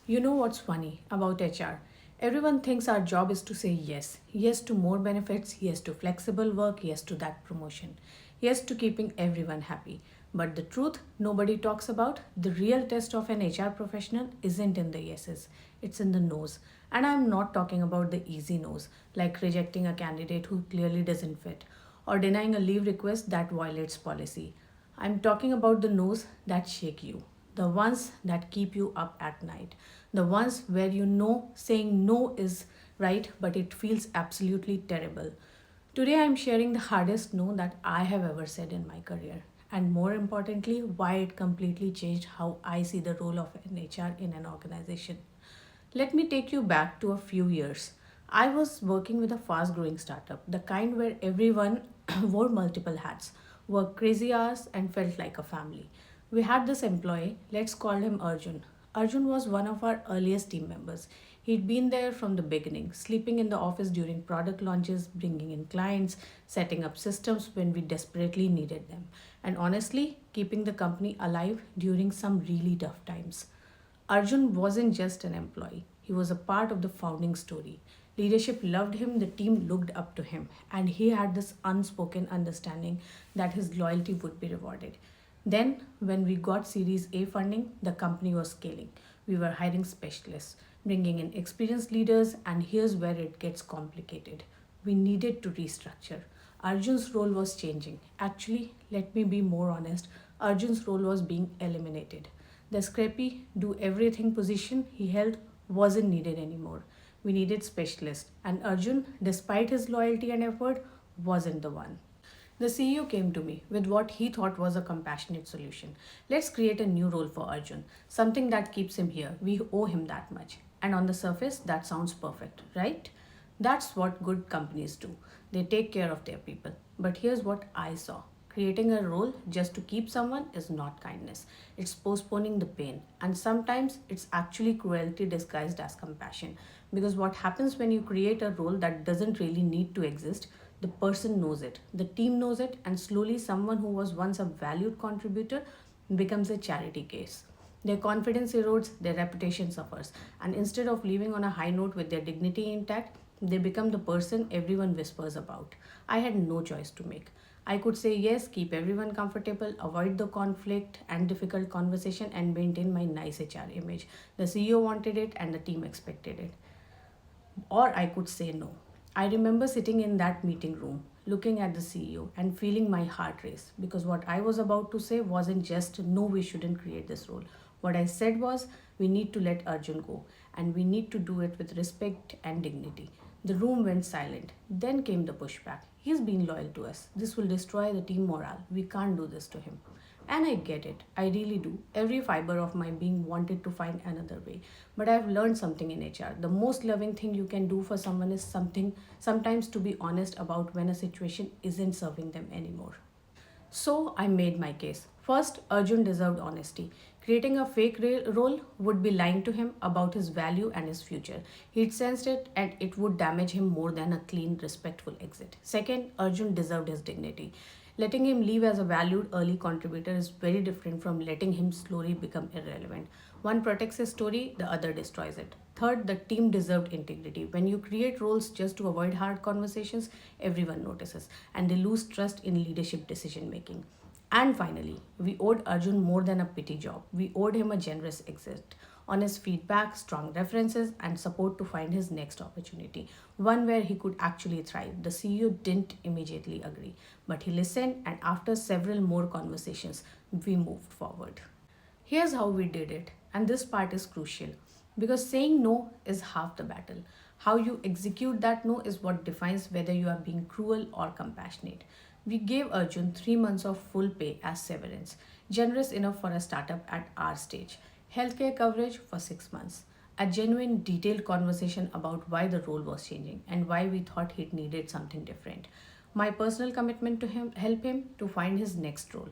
You know what's funny about HR? Everyone thinks our job is to say yes. Yes to more benefits, yes to flexible work, yes to that promotion, yes to keeping everyone happy. But the truth nobody talks about, the real test of an HR professional isn't in the yeses, it's in the no's. And I'm not talking about the easy no's, like rejecting a candidate who clearly doesn't fit, or denying a leave request that violates policy. I'm talking about the no's that shake you, the ones that keep you up at night, the ones where you know saying no is right but it feels absolutely terrible. Today I'm sharing the hardest no that I have ever said in my career, and more importantly, why it completely changed how I see the role of an HR in an organization. Let me take you back to a few years. I was working with a fast growing startup, the kind where everyone wore multiple hats, worked crazy hours, and felt like a family. We had this employee, let's call him Arjun. Arjun was one of our earliest team members. He'd been there from the beginning, sleeping in the office during product launches, bringing in clients, setting up systems when we desperately needed them, and honestly, keeping the company alive during some really tough times. Arjun wasn't just an employee, he was a part of the founding story. Leadership loved him, the team looked up to him, and he had this unspoken understanding that his loyalty would be rewarded. Then, when we got Series A funding, the company was scaling. We were hiring specialists, bringing in experienced leaders, and here's where it gets complicated. We needed to restructure. Arjun's role was changing. Actually, let me be more honest, Arjun's role was being eliminated. The scrappy, do everything position he held wasn't needed anymore. We needed specialists, and Arjun, despite his loyalty and effort, wasn't the one. The CEO came to me with what he thought was a compassionate solution. Let's create a new role for Arjun, something that keeps him here. We owe him that much. And on the surface, that sounds perfect, right? That's what good companies do. They take care of their people. But here's what I saw. Creating a role just to keep someone is not kindness. It's postponing the pain. And sometimes it's actually cruelty disguised as compassion. Because what happens when you create a role that doesn't really need to exist, the person knows it, the team knows it, and slowly someone who was once a valued contributor becomes a charity case. Their confidence erodes, their reputation suffers, and instead of leaving on a high note with their dignity intact, they become the person everyone whispers about. I had no choice to make. I could say yes, keep everyone comfortable, avoid the conflict and difficult conversation, and maintain my nice HR image. The CEO wanted it, and the team expected it. Or I could say no. I remember sitting in that meeting room, looking at the CEO, and feeling my heart race because what I was about to say wasn't just no, we shouldn't create this role. What I said was we need to let Arjun go, and we need to do it with respect and dignity. The room went silent. Then came the pushback. He's been loyal to us. This will destroy the team morale. We can't do this to him. And I get it, I really do. Every fiber of my being wanted to find another way. But I've learned something in HR. The most loving thing you can do for someone is sometimes to be honest about when a situation isn't serving them anymore. So I made my case. First, Arjun deserved honesty. Creating a fake role would be lying to him about his value and his future. He'd sensed it and it would damage him more than a clean, respectful exit. Second, Arjun deserved his dignity. Letting him leave as a valued early contributor is very different from letting him slowly become irrelevant. One protects his story, the other destroys it. Third, the team deserved integrity. When you create roles just to avoid hard conversations, everyone notices and they lose trust in leadership decision making. And finally, we owed Arjun more than a pity job. We owed him a generous exit, honest feedback, strong references, and support to find his next opportunity, one where he could actually thrive. The CEO didn't immediately agree, but he listened, and after several more conversations, we moved forward. Here's how we did it, and this part is crucial because saying no is half the battle. How you execute that no is what defines whether you are being cruel or compassionate. We gave Arjun 3 months of full pay as severance, generous enough for a startup at our stage, healthcare coverage for 6 months, a genuine, detailed conversation about why the role was changing and why we thought he needed something different. My personal commitment to him help him to find his next role,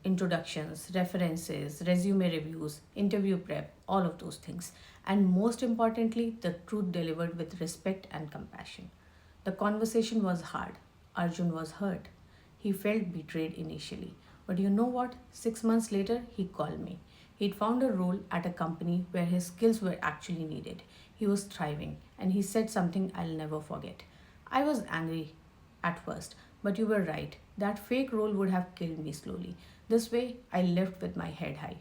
introductions, references, resume reviews, interview prep, all of those things. And most importantly, the truth delivered with respect and compassion. The conversation was hard. Arjun was hurt. He felt betrayed initially. But you know what? 6 months later, he called me. He'd found a role at a company where his skills were actually needed. He was thriving, and he said something I'll never forget. I was angry at first, but you were right. That fake role would have killed me slowly. This way, I left with my head high.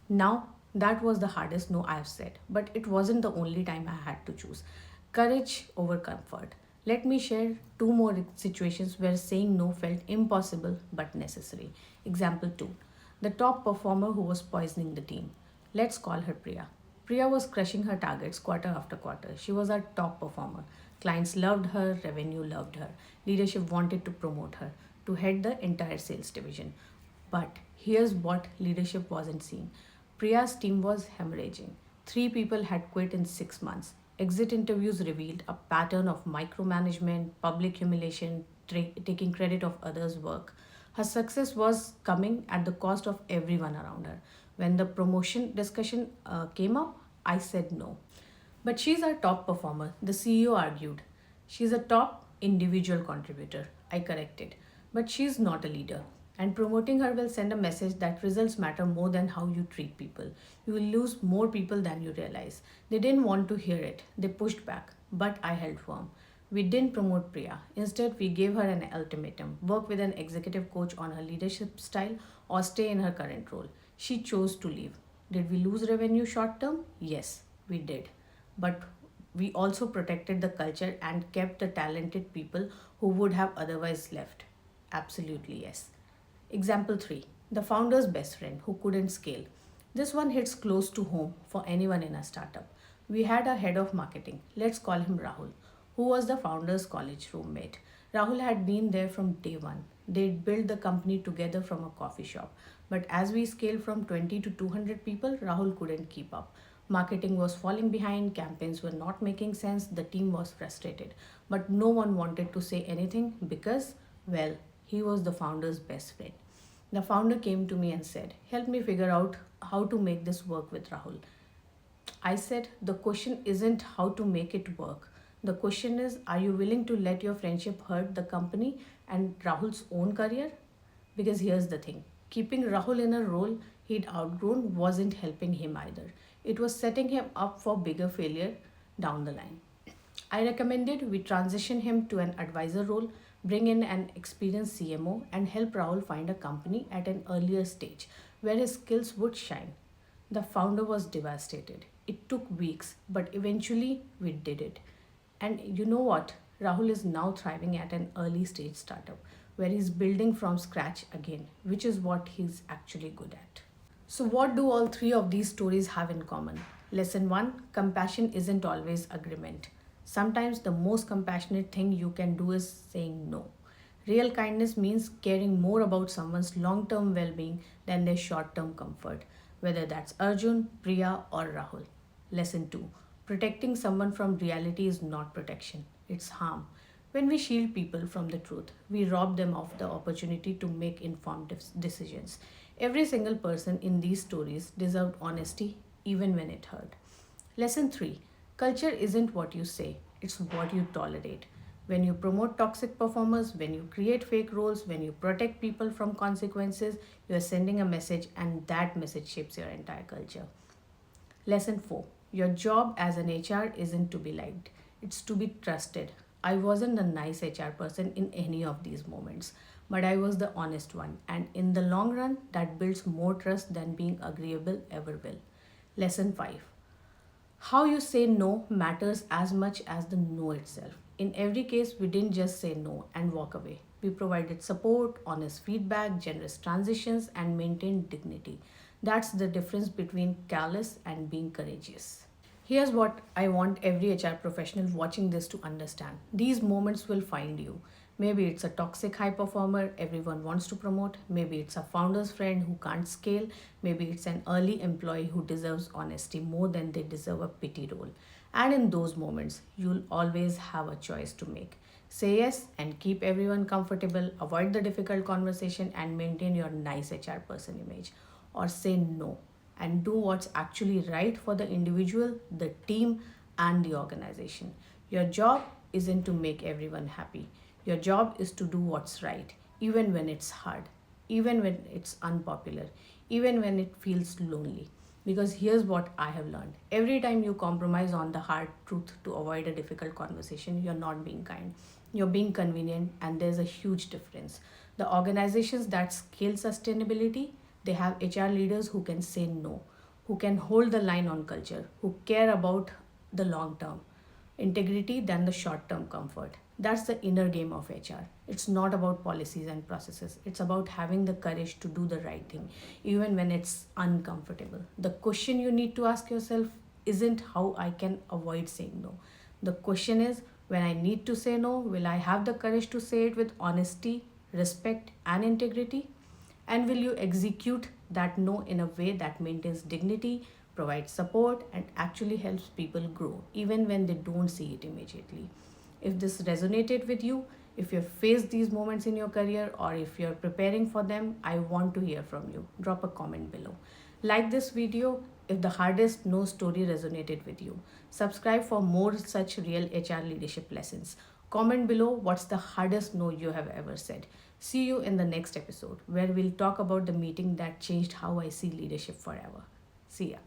Now, that was the hardest no I have said, but it wasn't the only time I had to choose. Courage over comfort. Let me share two more situations where saying no felt impossible but necessary. Example 2. The top performer who was poisoning the team. Let's call her Priya. Priya was crushing her targets quarter after quarter. She was our top performer. Clients loved her, revenue loved her. Leadership wanted to promote her to head the entire sales division. But here's what leadership wasn't seeing. Priya's team was hemorrhaging. Three people had quit in 6 months. Exit interviews revealed a pattern of micromanagement, public humiliation, taking credit of others' work. Her success was coming at the cost of everyone around her. When the promotion discussion came up, I said no. But she's our top performer, the CEO argued. She's a top individual contributor, I corrected. But she's not a leader. And promoting her will send a message that results matter more than how you treat people. You will lose more people than you realize. They didn't want to hear it. They pushed back. But I held firm. We didn't promote Priya. Instead, we gave her an ultimatum: work with an executive coach on her leadership style or stay in her current role. She chose to leave. Did we lose revenue short term? Yes, we did. But we also protected the culture and kept the talented people who would have otherwise left. Absolutely, yes. Example 3. The founder's best friend who couldn't scale. This one hits close to home for anyone in a startup. We had a head of marketing, let's call him Rahul, who was the founder's college roommate. Rahul had been there from day one. They'd built the company together from a coffee shop. But as we scaled from 20 to 200 people, Rahul couldn't keep up. Marketing was falling behind, campaigns were not making sense, the team was frustrated. But no one wanted to say anything because, well, he was the founder's best friend. The founder came to me and said, help me figure out how to make this work with Rahul. I said, the question isn't how to make it work. The question is, are you willing to let your friendship hurt the company and Rahul's own career? Because here's the thing, keeping Rahul in a role he'd outgrown wasn't helping him either. It was setting him up for bigger failure down the line. I recommended we transition him to an advisor role, bring in an experienced CMO, and help Rahul find a company at an earlier stage where his skills would shine. The founder was devastated. It took weeks, but eventually we did it. And you know what? Rahul is now thriving at an early stage startup where he's building from scratch again, which is what he's actually good at. So, what do all three of these stories have in common? Lesson 1: compassion isn't always agreement. Sometimes the most compassionate thing you can do is saying no. Real kindness means caring more about someone's long term well being than their short term comfort, whether that's Arjun, Priya, or Rahul. Lesson 2: protecting someone from reality is not protection, it's harm. When we shield people from the truth, we rob them of the opportunity to make informed decisions. Every single person in these stories deserved honesty, even when it hurt. Lesson 3: culture isn't what you say, it's what you tolerate. When you promote toxic performers, when you create fake roles, when you protect people from consequences, you are sending a message, and that message shapes your entire culture. Lesson 4: your job as an HR isn't to be liked, it's to be trusted. I wasn't a nice HR person in any of these moments, but I was the honest one, and in the long run, that builds more trust than being agreeable ever will. Lesson 5: how you say no matters as much as the no itself. In every case, we didn't just say no and walk away. We provided support, honest feedback, generous transitions, and maintained dignity. That's the difference between callous and being courageous. Here's what I want every HR professional watching this to understand: these moments will find you. Maybe it's a toxic high performer everyone wants to promote. Maybe it's a founder's friend who can't scale. Maybe it's an early employee who deserves honesty more than they deserve a pity role. And in those moments, you'll always have a choice to make. Say yes and keep everyone comfortable, avoid the difficult conversation, and maintain your nice HR person image. Or say no and do what's actually right for the individual, the team, and the organization. Your job isn't to make everyone happy. Your job is to do what's right, even when it's hard, even when it's unpopular, even when it feels lonely. Because here's what I have learned: every time you compromise on the hard truth to avoid a difficult conversation, you're not being kind, you're being convenient, and there's a huge difference. The organizations that scale sustainability, they have HR leaders who can say no, who can hold the line on culture, who care about the long term integrity than the short term comfort. That's the inner game of HR. It's not about policies and processes. It's about having the courage to do the right thing, even when it's uncomfortable. The question you need to ask yourself isn't how I can avoid saying no. The question is, when I need to say no, will I have the courage to say it with honesty, respect, and integrity? And will you execute that no in a way that maintains dignity, provides support, and actually helps people grow, even when they don't see it immediately? If this resonated with you, if you've faced these moments in your career, or if you're preparing for them, I want to hear from you. Drop a comment below. Like this video if the hardest no story resonated with you. Subscribe for more such real HR leadership lessons. Comment below what's the hardest no you have ever said. See you in the next episode where we'll talk about the meeting that changed how I see leadership forever. See ya.